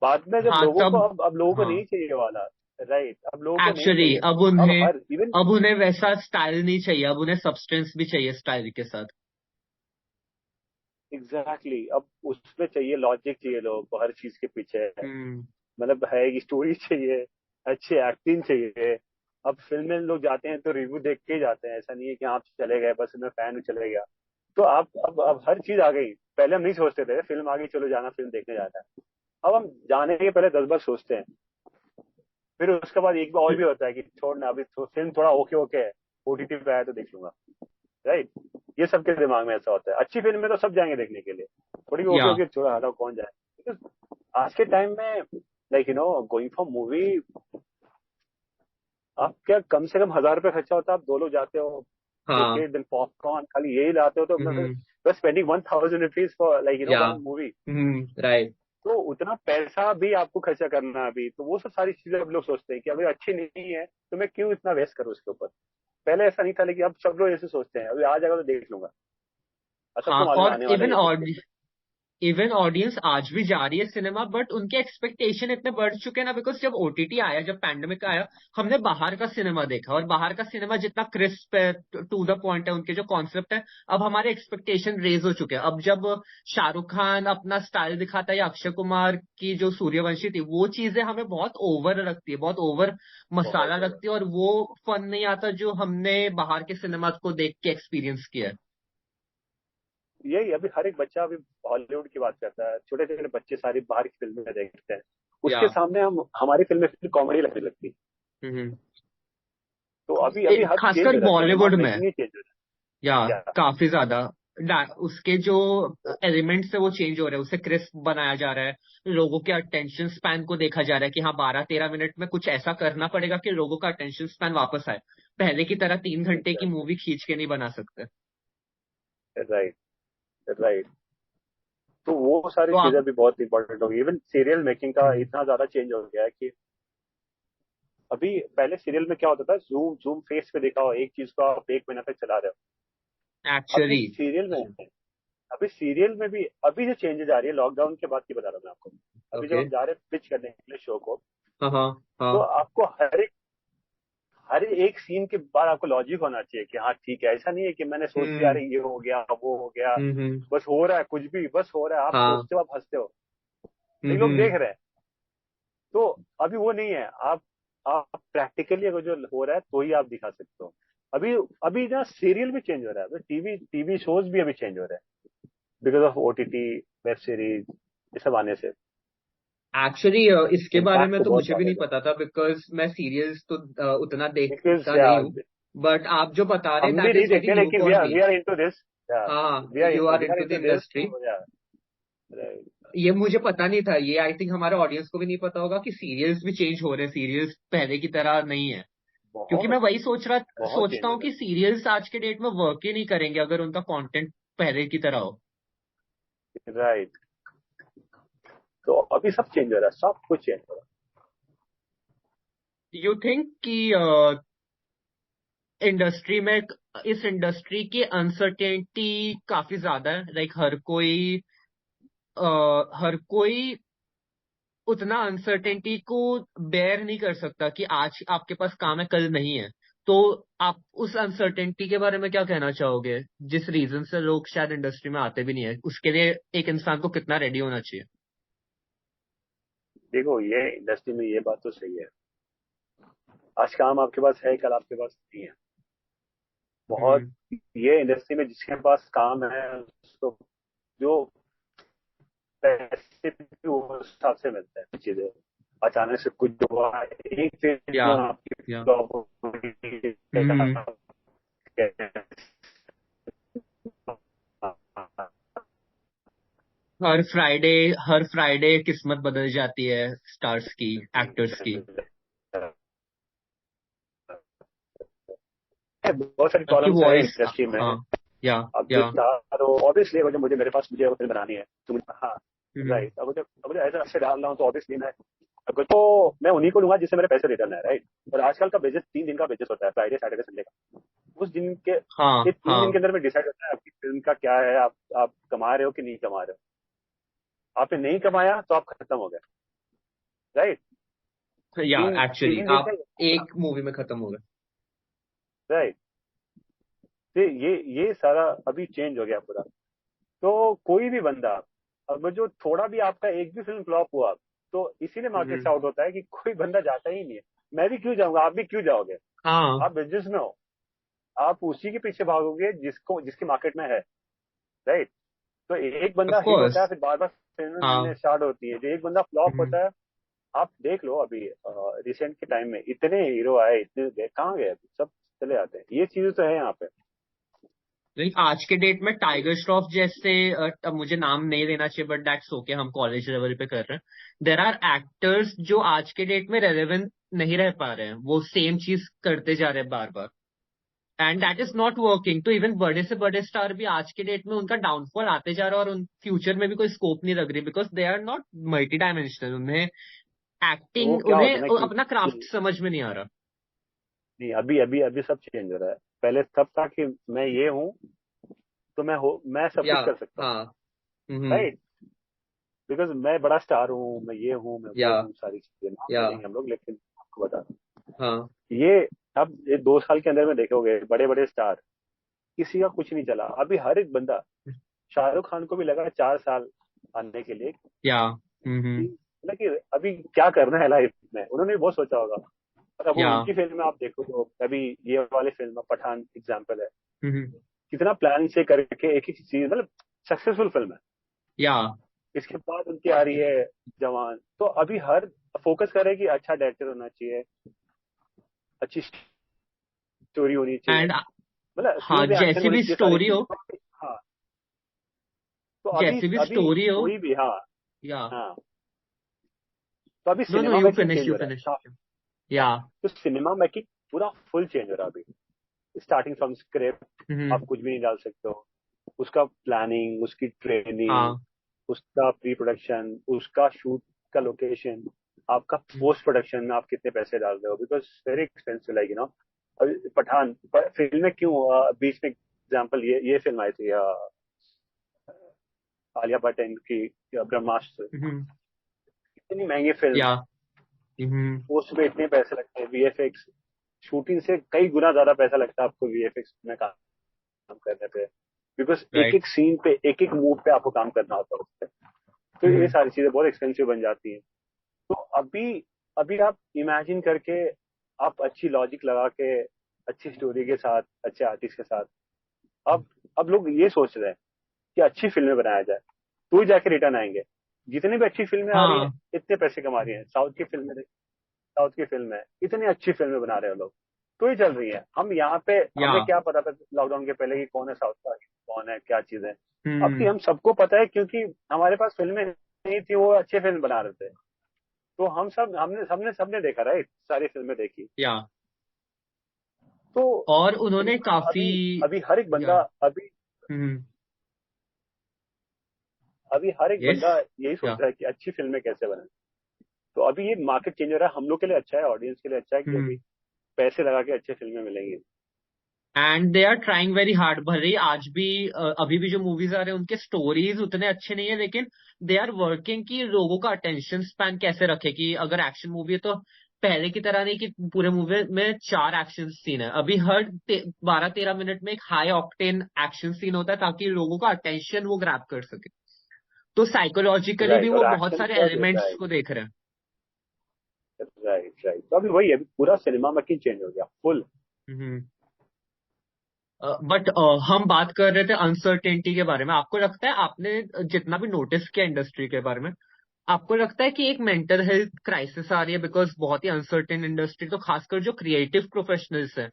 बाद में जब हाँ लोगों को, तब अब लोगों को हाँ नहीं चाहिए वाला, राइट, अब लोगों को नहीं एक्चुअली चाहिए। अब हर इवन, अब उन्हें वैसा स्टाइल नहीं चाहिए, अब उन्हें सब्सटेंस भी चाहिए स्टाइल के साथ। एग्जैक्टली, अब उसमें चाहिए लॉजिक, चाहिए लोगों को हर चीज के पीछे, हम्म मतलब है कि स्टोरी चाहिए, अच्छी एक्टिंग चाहिए। अब फिल्म में लोग जाते हैं तो रिव्यू देख के ही जाते हैं, ऐसा नहीं है कि आप चले गए बस मैं फैन हूँ चले गया। तो आप, अब हर चीज आ गई। पहले हम नहीं सोचते थे, फिल्म आ गई चलो जाना, फिल्म देखने जाना है। अब हम जाने के पहले 10 बार सोचते हैं। फिर उसके बाद एक बार और भी होता है कि छोड़ना, अभी तो फिल्म थोड़ा ओके ओके है, ओटीटी पे आया तो देख लूंगा, राइट। ये सबके दिमाग में ऐसा होता है। अच्छी फिल्म में तो सब जाएंगे देखने के लिए, थोड़ी भी या ओके ओके छोड़ा हटाओ कौन जाए। Because आज के टाइम में, लाइक गोइंग फॉर मूवी, आप क्या कम से कम 1,000 रुपये खर्चा होता है, आप 2 लोग जाते हो, हाँ टिकट देन पॉपकॉर्न, खाली यही लाते हो तो हम्म बस स्पेंडिंग 1,000 रुपीज फॉर, लाइक या वन मूवी। राइट। तो उतना पैसा भी आपको खर्चा करना है अभी, तो वो सब सारी चीजें अब लोग सोचते हैं कि अभी अच्छी नहीं है तो मैं क्यों इतना वेस्ट करूँ उसके ऊपर। पहले ऐसा नहीं था, लेकिन अब सब लोग ऐसे सोचते हैं, अभी आ जाएगा तो देख लूंगा, और हाँ सबको मालूम है और आने वाला है ये कुछ। इवन ऑडियंस आज भी जा रही है सिनेमा, बट उनके एक्सपेक्टेशन इतने बढ़ चुके हैं ना, बिकॉज जब ओटीटी आया, जब पैंडेमिक आया, हमने बाहर का सिनेमा देखा, और बाहर का सिनेमा जितना क्रिस्प है, टू द पॉइंट है, उनके जो कॉन्सेप्ट है, अब हमारे एक्सपेक्टेशन रेज हो चुके हैं। अब जब शाहरुख खान अपना स्टाइल दिखाता है या अक्षय कुमार की जो सूर्यवंशी थी, वो चीजें हमें बहुत ओवर लगती है, बहुत ओवर मसाला बहुत होगा। लगती है, और वो फन नहीं आता जो हमने बाहर के सिनेमा को देख के एक्सपीरियंस किया है। यही, अभी हर एक बच्चा अभी हॉलीवुड की बात करता है, छोटे छोटे बच्चे सारी बाहर की फिल्में देखते हैं, या उसके सामने हम हमारी फिल्में फिर कॉमेडी लगने लगती है। हम्म तो अभी अभी हर चेंज खासकर हो रहा है, सिनेमा बॉलीवुड में, मेकिंग ही चेंज हो या रहा है। काफी ज्यादा उसके जो तो एलिमेंट्स है वो चेंज हो रहे हैं, उसे क्रिस्प बनाया जा रहा है। लोगों के अटेंशन स्पैन को देखा जा रहा है कि हाँ 12-13 मिनट में कुछ ऐसा करना पड़ेगा कि लोगों का अटेंशन स्पैन वापस आए। पहले की तरह 3 घंटे की मूवी खींच के नहीं बना सकते। Right, right. तो वो सारी तो आप चीजें भी बहुत इंपॉर्टेंट हो गई। इवन सीरियल मेकिंग का हम्म, इतना ज्यादा चेंज हो गया है कि अभी, पहले सीरियल में क्या होता था, जूम जूम फेस पे देखा हो एक चीज को आप 1 महीना तक चला रहे हो। अभी एक्चुअली सीरियल में, अभी सीरियल में भी अभी जो चेंजेस आ रही है, लॉकडाउन के बाद की बता रहा हूँ मैं आपको। अभी जब ओके हम जा रहे हैं पिच करने के लिए शो को, हाँ हाँ तो हाँ आपको हर एक सीन के बाद आपको लॉजिक होना चाहिए कि हाँ ठीक है, ऐसा नहीं है कि मैंने सोच लिया हम्म अरे ये हो गया वो हो गया, हम्म। बस हो रहा है, कुछ भी बस हो रहा है, आप हाँ सोचते हो आप हंसते हो, लेकिन लोग हम्म। देख रहे हैं। तो अभी वो नहीं है, आप प्रैक्टिकली अगर जो हो रहा है तो ही आप दिखा सकते हो। अभी अभी ना सीरियल भी चेंज हो रहा है, अभी टीवी टीवी शोज भी अभी चेंज हो रहे हैं, because of OTT, web series, ये सब आने से एक्चुअली इसके बारे इम्पैक्ट में तो तो बहुत मुझे भी ज्यादा नहीं है। पता था, बिकॉज मैं सीरियल्स तो उतना बिकॉज देखता नहीं हूँ। बट आप जो बता रहे हम भी दैट नहीं इज वेरी देखते, न्यू लेकिन for me. We are into this, हाँ we you are are into the into this, industry. तो राइट। ये मुझे पता नहीं था, ये आई थिंक हमारे ऑडियंस को भी नहीं पता होगा कि सीरियल्स भी चेंज हो रहे हैं, सीरियल्स पहले की तरह नहीं है। क्योंकि मैं बहुत वही बहुत सोचता चेंज हो हूँ रहा कि सीरियल्स आज के डेट में वर्क ही नहीं करेंगे अगर उनका कंटेंट पहले की तरह हो। राइट। तो अभी सब चेंज हो रहा है, सब कुछ चेंज हो रहा यू थिंक कि इंडस्ट्री में इस इंडस्ट्री की अनसर्टेनिटी काफी ज्यादा है, लाइक हर कोई उतना अनसर्टेनिटी को बेयर नहीं कर सकता कि आज आपके पास काम है कल नहीं है। तो आप उस अनसर्टेनिटी के बारे में क्या कहना चाहोगे, जिस रीजन से लोग शायद इंडस्ट्री में आते भी नहीं है, उसके लिए एक इंसान को कितना रेडी होना चाहिए? है। देखो, ये इंडस्ट्री में ये बात तो सही है, आज काम आपके पास है, कल आपके पास नहीं है। बहुत, हम्म। ये इंडस्ट्री में जिसके पास काम है उसको जो पैसे भी उस हिसाब से मिलते हैं चीजें। अचानक से कुछ हुआ, एक या फिल्म आपकी या फ्लॉप हो गई, हम्म। हर फ्राइडे किस्मत बदल जाती है स्टार्स की, एक्टर्स की। बहुत सारी आपकी प्रॉब्लम्स है वॉइस। इंडस्ट्री में। हाँ। या अब जो या स्टार हो, ऑब्वियसली अगर मुझे मेरे पास मुझे फिल्म बनानी है तो मुझे, हाँ हम्म। राइट, अब मुझे ऐसा अच्छे डाल रहा हूँ तो ऑब्वियसली मैं, अगर तो मैं उन्हीं को लूंगा जिससे मेरे पैसे रिटर्न है, राइट। और आजकल का बिजनेस 3 दिन का बिजनेस होता है, फ्राइडे सैटरडे संडे का। उस दिन के, हाँ ये 3 दिन हाँ। के अंदर में डिसाइड होता है आपकी फिल्म का क्या है, आप कमा रहे हो कि नहीं कमा रहे हो। आपने नहीं कमाया तो आप खत्म हो गए, राइट। या तीन एक्चुअली तीन दिन आप से, एक मूवी में खत्म हो गए। राइट। तो ये सारा अभी चेंज हो गया पूरा। तो कोई भी बंदा, अब जो थोड़ा भी आपका एक भी फिल्म फ्लॉप हुआ तो इसीलिए मार्केट से हम्म। आउट होता है कि कोई बंदा जाता ही नहीं है। मैं भी क्यों जाऊंगा, आप भी क्यों जाओगे। हाँ। आप बिजनेस में हो, आप उसी के पीछे भागोगे जिसकी मार्केट में है, राइट। तो एक ऑफ बंदा हिट होता है, कोर्स। फिर बार बार फिल्म बनने हाँ। स्टार्ट होती है। जो एक बंदा फ्लॉप हम्म। होता है, आप देख लो अभी रिसेंट के टाइम में इतने हीरो आए, इतने गए, कहाँ गए अभी, सब चले आते हैं। ये चीजें तो है यहाँ पे। लेकिन आज के डेट में टाइगर श्रॉफ जैसे, अब मुझे नाम नहीं लेना चाहिए बट दैट्स ओके, हम कॉलेज लेवल पे कर रहे हैं। देर आर एक्टर्स जो आज के डेट में रेलेवेंट नहीं रह पा रहे हैं, वो सेम चीज करते जा रहे हैं बार बार, and that is not working. तो इवन बड़े से बड़े स्टार भी आज के डेट में उनका डाउनफॉल आते जा रहा है, और उन फ्यूचर में भी कोई स्कोप नहीं लग रही, because they are not multi dimensional. उन्हें वो एक्टिंग, क्या उन्हें होता है ना अपना क्राफ्ट कि समझ में नहीं आ रहा। नहीं, अभी अभी अभी सब चेंज हो रहा है। पहले तब था कि मैं ये हूँ तो मैं सब या कुछ कर सकता हूँ, हाँ। हम्म। राइट। बिकॉज मैं बड़ा स्टार हूँ, मैं ये हूँ, मैं या वो हूँ, सारी चीजें नाम या ले लेंगे हम लोग, लेकिन आपको बता दूं, हाँ। ये अब ये 2 साल के अंदर में देखोगे बड़े बड़े स्टार, किसी का कुछ नहीं चला। अभी हर एक बंदा, शाहरुख खान को भी लगा 4 साल आने के लिए या मतलब कि अभी क्या करना है लाइफ में, उन्होंने भी बहुत सोचा होगा। और अब या उनकी फिल्म में आप देखो तो अभी ये वाली फिल्म पठान एग्जाम्पल है, हम्म। कितना प्लानिंग से करके एक एक चीज, मतलब सक्सेसफुल फिल्म है। या इसके बाद उनकी आ रही है जवान, तो अभी हर फोकस करे कि अच्छा डायरेक्टर होना चाहिए, अच्छी स्टोरी होनी चाहिए, एंड मतलब हाँ, सीन पे एक्शन जैसी होनी भी चाहिए, सारी स्टोरी हो, चीजें। हाँ, तो अभी जैसी भी अभी स्टोरी हो। कोई भी, हाँ या हाँ, तो अभी no no, cinema you making finish change you हो रहा है फिनिश। काफी। हाँ, या तो सिनेमा मेकिंग पूरा फुल चेंज हो रहा है अभी। स्टार्टिंग फ्रॉम स्क्रिप्ट, आप हम्म। कुछ भी नहीं डाल सकते हो, उसका प्लानिंग, उसकी ट्रेनिंग, हाँ। उसका प्री प्रोडक्शन, उसका शूट का लोकेशन, आपका पोस्ट प्रोडक्शन में आप कितने पैसे डाल रहे हो, बिकॉज वेरी एक्सपेंसिव, लाइक अभी पठान फिल्म में क्यों बीच में एग्जाम्पल, ये फिल्म आई थी आलिया भट्ट की ब्रह्मास्त्र, हम्म। इतनी महंगी फिल्म, या हम्म। पोस्ट पे इतने पैसे लगते हैं, वीएफएक्स शूटिंग से कई गुना ज्यादा पैसा लगता है आपको वीएफएक्स में काम करने पे, बिकॉज एक राइट। एक सीन पे, एक एक मूव पे आपको काम करना होता है उस पे। तो ये सारी चीजें बहुत एक्सपेंसिव बन जाती हैं। तो अभी अभी आप इमेजिन करके, आप अच्छी लॉजिक लगा के, अच्छी स्टोरी के साथ, अच्छे आर्टिस्ट के साथ, अब अब लोग ये सोच रहे हैं कि अच्छी फिल्में बनाया जाए, तो ही जाके रिटर्न आएंगे। जितनी भी अच्छी फिल्में आ रही हैं, हाँ। इतने पैसे कमा रही हैं। साउथ की फिल्म है, इतनी अच्छी फिल्में बना रहे हो लोग, तो ही चल रही है। हम यहाँ पे, या हमें क्या पता था लॉकडाउन के पहले कि कौन है साउथ का, कौन है, क्या चीज है। अब की हम्म। हम सबको पता है, क्योंकि हमारे पास फिल्में नहीं थी, वो अच्छे फिल्म बना रहे थे। तो हम सब, हमने सबने सबने देखा, राइट, सारी फिल्में देखी। या तो और उन्होंने सिनेमा काफी। अभी अभी हर एक या बंदा अभी, हम्म। अभी हर एक यस, बंदा यही सोच या रहा है कि अच्छी फिल्में कैसे बनाए। तो अभी ये मार्केट चेंज हो रहा है, हम लोग के लिए अच्छा है, ऑडियंस के लिए अच्छा है कि अभी पैसे लगा के अच्छे फिल्में मिलेंगी। And they are trying very hard. भले ही आज भी अभी भी जो मूवीज आ रहे हैं उनके स्टोरीज उतने अच्छे नहीं है, लेकिन दे आर वर्किंग कि लोगों का अटेंशन स्पैन कैसे रखे। कि अगर एक्शन मूवी है तो पहले की तरह नहीं कि पूरे मूवी में 4 एक्शन सीन है, अभी हर 12-13 मिनट में एक हाई ऑक्टेन एक्शन सीन होता है ताकि लोगों का अटेंशन वो ग्रैब कर सके। तो साइकोलॉजिकली भी राइट, वो और बहुत एक्शन सारे का एलिमेंट्स राइट, को देख रहे हैं। Right, right. तो अभी वही है, अभी पूरा सिनेमा मेकिंग चेंज हो गया फुल। हम्म। बट हम बात कर रहे थे अनसर्टेनिटी के बारे में। आपको लगता है, आपने जितना भी नोटिस किया इंडस्ट्री के बारे में, आपको लगता है कि एक मेंटल हेल्थ क्राइसिस आ रही है? बिकॉज बहुत ही अनसर्टेन इंडस्ट्री, तो खासकर जो क्रिएटिव प्रोफेशनल्स हैं,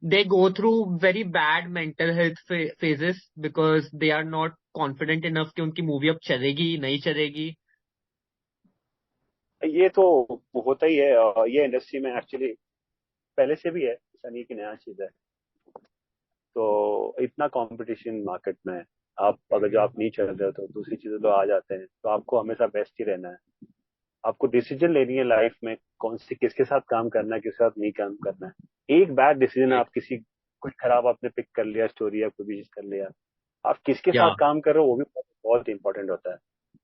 they go through very bad mental health phases because they are not confident enough कि उनकी मूवी अब चलेगी नहीं चलेगी। ये तो होता ही है, और ये इंडस्ट्री में एक्चुअली पहले से भी है, ऐसा नहीं कि नया चीज है। तो इतना कंपटीशन मार्केट में है, आप अगर जो आप नहीं चल रहे हो तो दूसरी चीजें तो आ जाते हैं, तो आपको हमेशा बेस्ट ही रहना है। आपको डिसीजन लेनी है लाइफ में, कौन सी किसके साथ काम करना है, किसके साथ नहीं काम करना है। एक बैड डिसीजन राइट। आप किसी कुछ खराब आपने पिक कर लिया, स्टोरी या कोई भी चीज कर लिया, आप किसके या साथ काम कर रहे हो वो भी बहुत बहुत इंपॉर्टेंट होता है।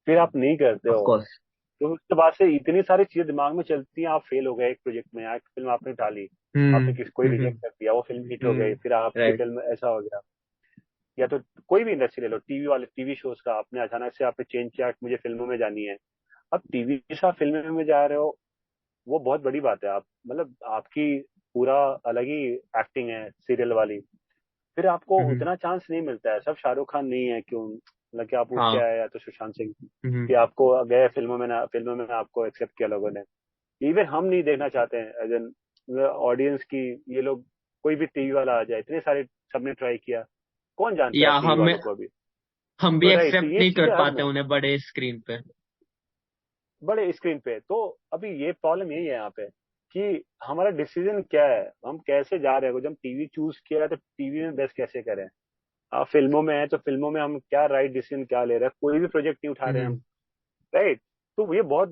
फिर आप नहीं करते ऑफ हो कोर्स। तो उसके बाद से इतनी सारी चीजें दिमाग में चलती हैं, आप फेल हो गए एक प्रोजेक्ट में, या एक फिल्म आपने डाली, आपने किसी कोई रिजेक्ट कर दिया, वो फिल्म हिट हो गई, फिर आपकी राइट। फिल्म ऐसा हो गया। या तो कोई भी इंडस्ट्री ले लो, टीवी वाले टीवी शोज का, आपने अचानक से आपने चेंज किया कि मुझे फिल्मों में जानी है, अब टीवी के साथ फिल्म में जा रहे हो, वो बहुत बड़ी बात है। आप मतलब आपकी पूरा अलग ही एक्टिंग है सीरियल वाली, फिर आपको उतना चांस नहीं मिलता है। सब शाहरुख खान नहीं है क्यों, मतलब कि आप उठ के हाँ। आए, या तो सुशांत सिंह कि आपको गए फिल्मों में आपको एक्सेप्ट किया लोगों ने। इवन हम नहीं देखना चाहते हैं एज एन ऑडियंस की, ये लोग कोई भी टीवी वाला आ जाए, इतने सारे सबने ट्राई किया, कौन जानता है या टीवी वालों को अभी। हम भी तो राइट, तो एक्सेप्ट ये नहीं चीजें कर हर पाते में उन्हें बड़े स्क्रीन पे। बड़े स्क्रीन पे। तो अभी ये प्रॉब्लम यही है यहाँ पे कि हमारा डिसीजन क्या है, हम कैसे जा रहे हैं। जब हम टीवी चूज किया है तो टीवी में बेस्ट कैसे करें। आप फिल्मों में है तो फिल्मों में हम क्या राइट डिसीजन क्या ले रहे हैं, कोई भी प्रोजेक्ट नहीं उठा रहे हैं हम। राइट। तो ये बहुत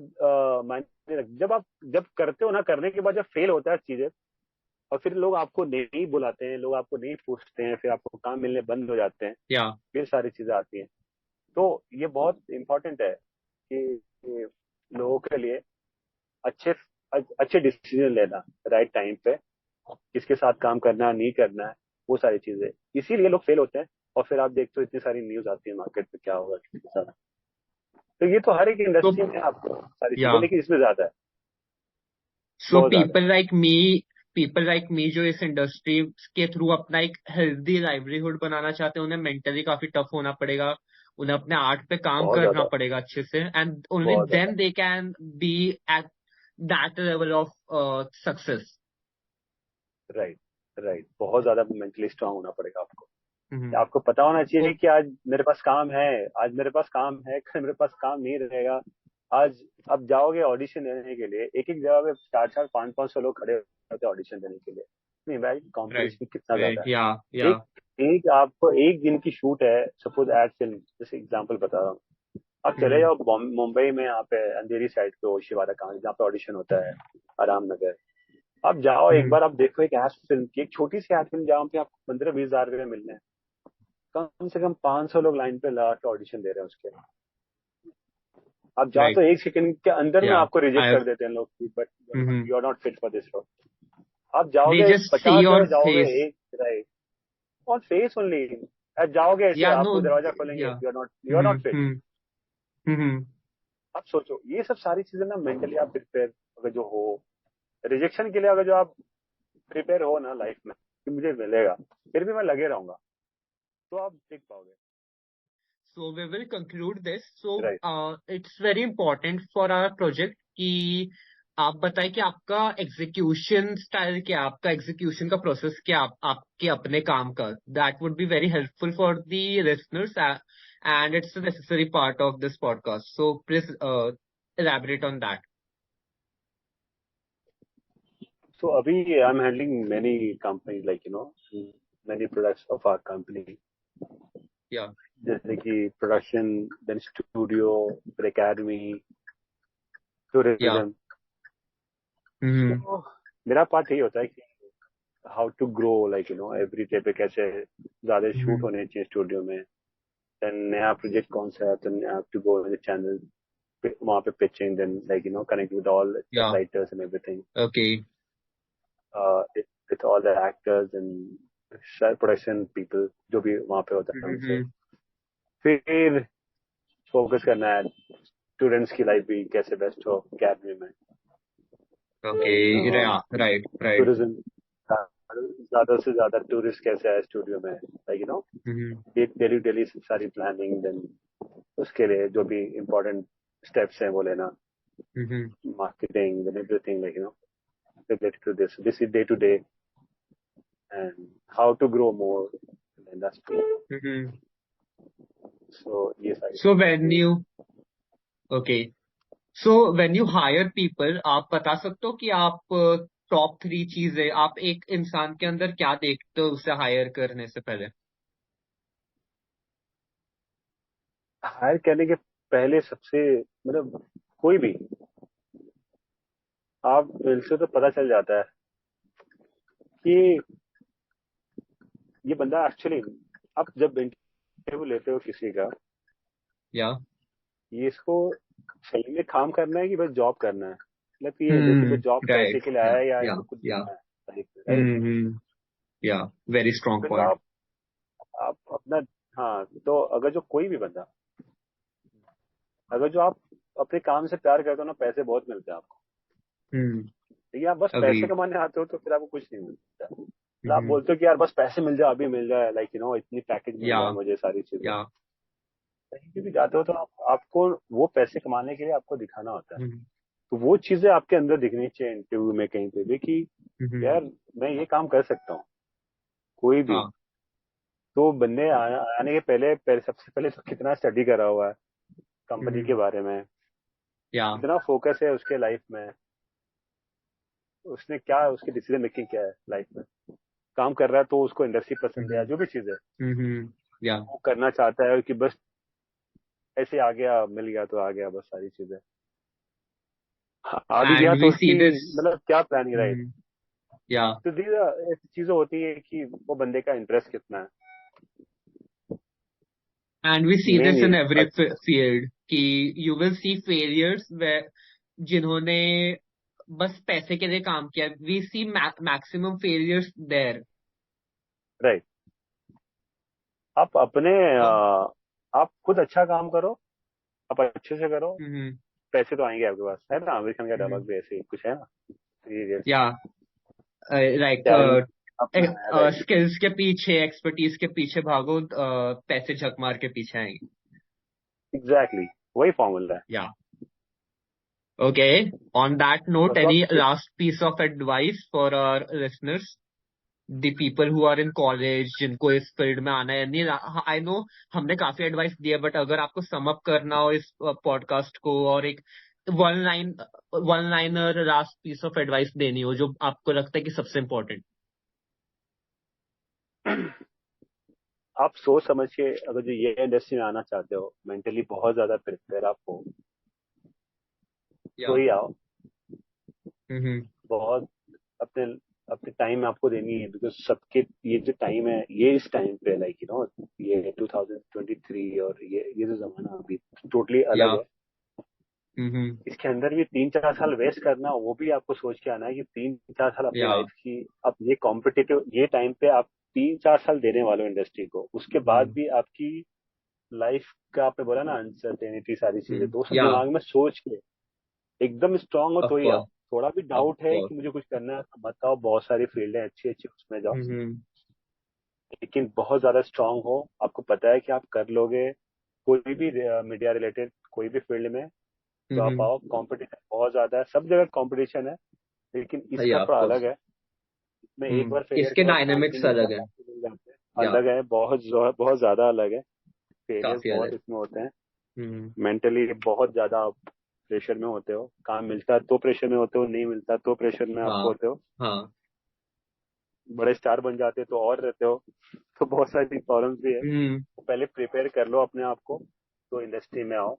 मायने जब आप जब करते हो ना, करने के बाद जब फेल होता है चीजें, और फिर लोग आपको नहीं बुलाते हैं, लोग आपको नहीं पूछते हैं, फिर आपको काम मिलने बंद हो जाते हैं, या फिर सारी चीजें आती हैं। तो ये बहुत इंपॉर्टेंट है कि लोगों के लिए अच्छे अच्छे डिसीजन लेना राइट टाइम पे, किसके साथ काम करना है नहीं करना है, वो सारी चीजें, इसीलिए लोग फेल होते हैं। और फिर आप देखते हो इतनी सारी न्यूज आती है मार्केट में, क्या होगा किसी के साथ। तो ये तो हर एक तो इंडस्ट्री में आपको सारी या चीजें, लेकिन इसमें ज्यादा है, सो बहुत ज्यादा है। पीपल लाइक मी जो इस इंडस्ट्री के थ्रू अपना एक हेल्दी लाइवलीहुड बनाना चाहते हैं, उन्हें मेंटली काफी टफ होना पड़ेगा। उन्हें अपने आर्ट पे काम बहुत करना ज्यादा, पड़ेगा अच्छे से, एंड ओनली बहुत ज्यादा। Then they can be at that level of success. Right, right, बहुत ज्यादा मेंटली स्ट्रांग होना पड़ेगा आपको। हम्म। आपको पता होना चाहिए तो कि आज मेरे पास काम है, आज मेरे पास काम है, कल मेरे पास काम नहीं रहेगा। आज अब जाओगे ऑडिशन देने के लिए, एक एक जगह पे 4-4 5-5 सौ लोग खड़े होते हैं ऑडिशन देने के लिए। नहीं भाई, राइट। कंपटीशन कितना ज्यादा राइट। है। एक एक आपको एक दिन की शूट है, सपोज एड फिल्म, जैसे एग्जांपल बता रहा हूँ। आप चले हम्म। जाओ मुंबई में, यहाँ पे अंधेरी साइड पे ओशिवारा कॉलेज जहाँ पे ऑडिशन होता है, आराम नगर। आप जाओ एक हम्म। बार, आप देखो एक एड फिल्म की, एक छोटी सी एड फिल्म जहाँ पे आपको 15-20 हजार रुपये मिल रहे हैं, कम से कम 500 लोग लाइन पे लगा के ऑडिशन दे रहे हैं उसके। आप जाओ तो राइट। एक सेकंड के अंदर में या आपको रिजेक्ट आई कर देते हैं लोग कि but hmm. You are not fit for this role. आप दे जाओगे जस्ट सी 50 योर जगह जाओगे, फेस। एक राइट, ऑन फेस ओनली। जाओगे ऐसे, या नो। आपको दरवाजा खोलेंगे, या यू आर नॉट फिट। हम्म। हम्म। आप सोचो ये सब सारी चीजें ना, मेंटली आप प्रिपेयर अगर जो हो, रिजेक्शन के लिए अगर जो आप प्रिपेयर हो ना लाइफ में कि मुझे मिलेगा, फिर भी मैं लगे रहूंगा, तो आप सीख पाओगे। So we will conclude this. So right. it's very important for our project कि आप बताएं कि आपका एग्जीक्यूशन स्टाइल क्या है, आपका एग्जीक्यूशन का प्रोसेस क्या है, आपके अपने काम का। That would be very helpful for the listeners and it's a necessary part of this podcast, so please elaborate on that. So Abhi, I'm handling many companies, like, many products of our company. Yeah. जैसे कि production, then studio, फिर academy, या tourism. हम्म तो मेरा part यही होता है कि how to grow, like every day पे कैसे ज्यादा शूट हम्म होने चाहिए स्टूडियो में। देन नया प्रोजेक्ट कौन सा है, तो I have to go in the channel, वहाँ पे pitching, then like connect with all yeah writers and everything, okay with all the actors and production people जो भी वहाँ पे होता है उनसे। हम्म फिर फोकस करना है स्टूडेंट्स की लाइफ भी कैसे बेस्ट हो अकेडमी में। Okay then right right tourism, ज्यादा से ज्यादा टूरिस्ट कैसे आए स्टूडियो में, लाइक हम्म डेली डेली सारी प्लानिंग, देन उसके लिए जो भी इम्पोर्टेंट स्टेप्स हैं वो लेना, hmm marketing, then everything, like related to this is day to day, and how to grow more in the industry. Hmm So yes, I so when you okay so when you hire people, आप बता सकते हो कि आप top 3 चीजें आप एक इंसान के अंदर क्या देखते हो उसे हायर करने से पहले? हायर करने के पहले सबसे, मतलब कोई भी, आप इनसे तो पता चल जाता है कि ये बंदा एक्चुअली, आप जब इंटरव्यू लेते हो किसी का, या ये इसको सही में काम करना है कि बस जॉब करना है, मतलब ये बेसिकली जॉब पैसे राइट के लिए आया या है या या इसको कुछ या देना है, राइट। या वेरी स्ट्रांग बिकॉज पॉइंट। आप अपना, हाँ, तो अगर जो कोई भी बंदा, अगर जो आप अपने काम से प्यार करते हो ना, पैसे बहुत मिलते हैं आपको। लेकिन आप बस पैसे अग्रीड। कमाने आते हो तो फिर आपको कुछ नहीं मिलता। मतलब आप बोलते हो कि यार बस पैसे मिल जाए, अभी मिल जाए, लाइक इतनी पैकेज मिल या जाए मुझे, सारी चीजें। या कहीं भी जाते हो तो आपको वो पैसे कमाने के लिए आपको दिखाना होता है। तो वो चीजें आपके अंदर दिखनी चाहिए इंटरव्यू में कहीं पे भी कि यार मैं ये काम कर सकता हूँ, कोई भी। हाँ तो बंदे आने के पहले सबसे पहले तो कितना स्टडी करा हुआ है कंपनी के बारे में, या कितना फोकस है उसके लाइफ में, उसने क्या, उसकी डिसीजन मेकिंग क्या है लाइफ में, काम कर रहा है तो उसको इंडस्ट्री पसंद है या जो भी चीज है या वो करना चाहता है कि बस ऐसे आ गया, मिल गया तो आ गया, बस सारी चीजें। आ भी गया एंड तो वी सी उसकी दिस मतलब क्या प्लानिंग, राइट। या तो these ऐसी चीजें होती है कि वो बंदे का इंटरेस्ट कितना है, and we see main this ये। इन एवरी फील्ड कि यू विल सी फेलियर्स जिन्होंने बस पैसे के लिए काम किया, we see maximum failures there. Right. आप अपने आप खुद अच्छा काम करो, आप अच्छे से करो, पैसे तो आएंगे आपके पास, है ना, आमिर खान का डायलॉग भी ऐसे ही कुछ है ना। ये या लाइक टैलेंट अपना है, राइट। स्किल्स के पीछे, एक्सपर्टीज के पीछे भागो, पैसे झक मार के पीछे आएंगे। एग्जैक्टली, वही फॉर्मूला है। या okay, on that note, तो any आप last piece of advice for our listeners, the people who are in college, जिनको इस फील्ड में आना है? नहीं, आई नो हमने काफी एडवाइस दिया, बट अगर आपको सम अप करना हो इस पॉडकास्ट को और एक one line one liner last piece of advice देनी हो जो आपको लगता है कि सबसे इम्पोर्टेंट। आप सोच समझ के, अगर जो ये इंडस्ट्री में आना चाहते हो, मेंटली बहुत ज्यादा प्रिपेयर आप हो या तो ही आओ। हम्म बहुत अपने अपने टाइम आपको देनी है, बिकॉज सबके ये जो टाइम है, ये इस टाइम पे लाइक ये 2023, और ये जो जमाना अभी टोटली या अलग है। इसके अंदर भी 3-4 साल वेस्ट करना, वो भी आपको सोच के आना है कि 3-4 साल अपनी या लाइफ की, अब ये कॉम्पिटिटिव ये टाइम पे आप 3-4 साल देने वाले हो इंडस्ट्री को, उसके बाद भी आपकी लाइफ का, आपने बोला ना अनसर्टेनिटी, सारी चीजें, तो सब या दिमाग में सोच के एकदम स्ट्रांग हो ऑफ तो ही आओ। कोर्स थोड़ा भी ऑफ डाउट है कोर्स कि मुझे कुछ करना है तो मत आओ, बहुत सारी फील्ड है अच्छी अच्छी, उसमें जाओ। लेकिन बहुत ज्यादा स्ट्रांग हो, आपको पता है कि आप कर लोगे, कोई भी मीडिया रिलेटेड कोई भी फील्ड में, तो आप आओ। कंपटीशन बहुत ज्यादा है, सब जगह कंपटीशन है, लेकिन इसका या ऑफ थोड़ा कोर्स अलग है। इसमें एक बार फेलियर इसके करो, चांस भी डायनेमिक्स मिल अलग जाता है। है, मिल जाते हैं, या अलग है, बहुत बहुत ज्यादा अलग है। फेलियर्स काफी बहुत अलग। इसमें होते हैं, हम्म मेंटली बहुत ज्यादा प्रेशर में होते हो, काम मिलता है तो प्रेशर में होते हो, नहीं मिलता तो प्रेशर में आप हाँ होते हो। हाँ बड़े स्टार बन जाते तो और रहते हो, तो बहुत सारी प्रॉब्लम्स भी है। हम्म तो पहले प्रिपेयर कर लो अपने आप को, तो इंडस्ट्री में आओ।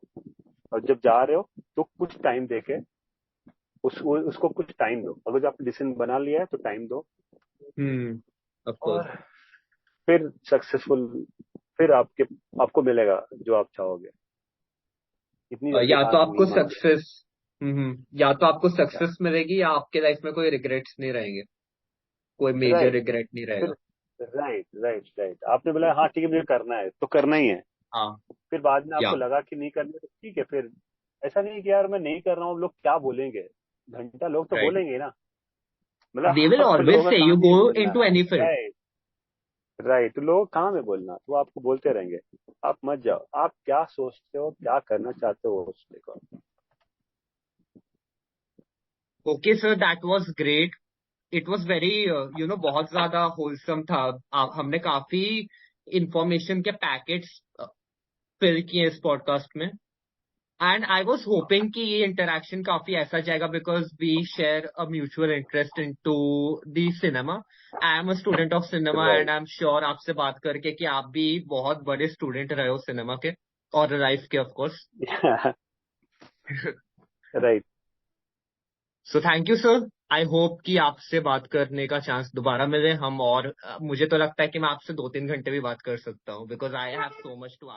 और जब जा रहे हो तो कुछ टाइम देके उसको कुछ टाइम दो। अगर जो आपने डिसीजन बना लिया है तो टाइम दो, ऑफ कोर्स। और फिर सक्सेसफुल, फिर आपको मिलेगा जो आप चाहोगे। इतनी जल्दी या तो हार आपको नहीं मानते। सक्सेस या तो आपको क्या? सक्सेस मिलेगी या आपके लाइफ में कोई रिग्रेट्स नहीं रहेंगे, कोई मेजर राइट। रिग्रेट नहीं रहेगा। फिर राइट राइट राइट, आपने बोला हाँ ठीक है मुझे करना है तो करना ही है। हाँ। फिर बाद में या आपको लगा कि नहीं करना है, तो ठीक है फिर। ऐसा नहीं कि यार मैं नहीं कर रहा हूँ, लोग क्या बोलेंगे। घंटा लोग तो राइट, बोलेंगे ना। मतलब दे विल आपको ऑलवेज लोगों का से यू काम ही गो है बोलना। Into any field. Right right, तो लोगों का काम है बोलना, तो वो आपको बोलते रहेंगे। आप मत जाओ, आप क्या सोचते हो क्या करना चाहते हो उस देखो। Okay sir, that was great. It was very बहुत ज्यादा होलसम था। हमने काफी इंफॉर्मेशन के पैकेट्स फिल किए इस पॉडकास्ट में। एंड आई वॉज होपिंग कि ये इंटरेक्शन काफी ऐसा जाएगा because we share a mutual interest in to the cinema. I am a student of cinema and right I am sure आपसे बात करके कि आप भी बहुत बड़े स्टूडेंट रहे हो सिनेमा के और लाइफ के of course. Right. So thank you sir. I hope कि आपसे बात करने का चांस दोबारा मिले हम, और मुझे तो लगता है कि मैं आपसे 2-3 घंटे भी बात कर सकता हूँ because I have so much to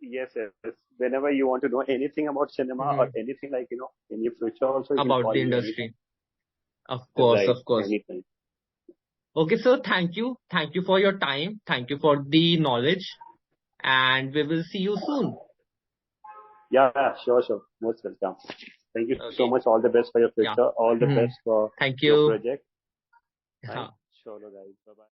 Yes, yes. Whenever you want to know anything about cinema or ask anything like, in your future also, you can about the call me industry. anytime. Of course, Right, of course. anytime. Okay, sir. Thank you. Thank you for your time. Thank you for the knowledge. And we will see you soon. Yeah, yeah, sure, sure. Most welcome. Thank you so Okay. much. All the best for your Yeah. future. All the best for Thank your you. project. Yeah. Right? Sure, guys. Bye bye.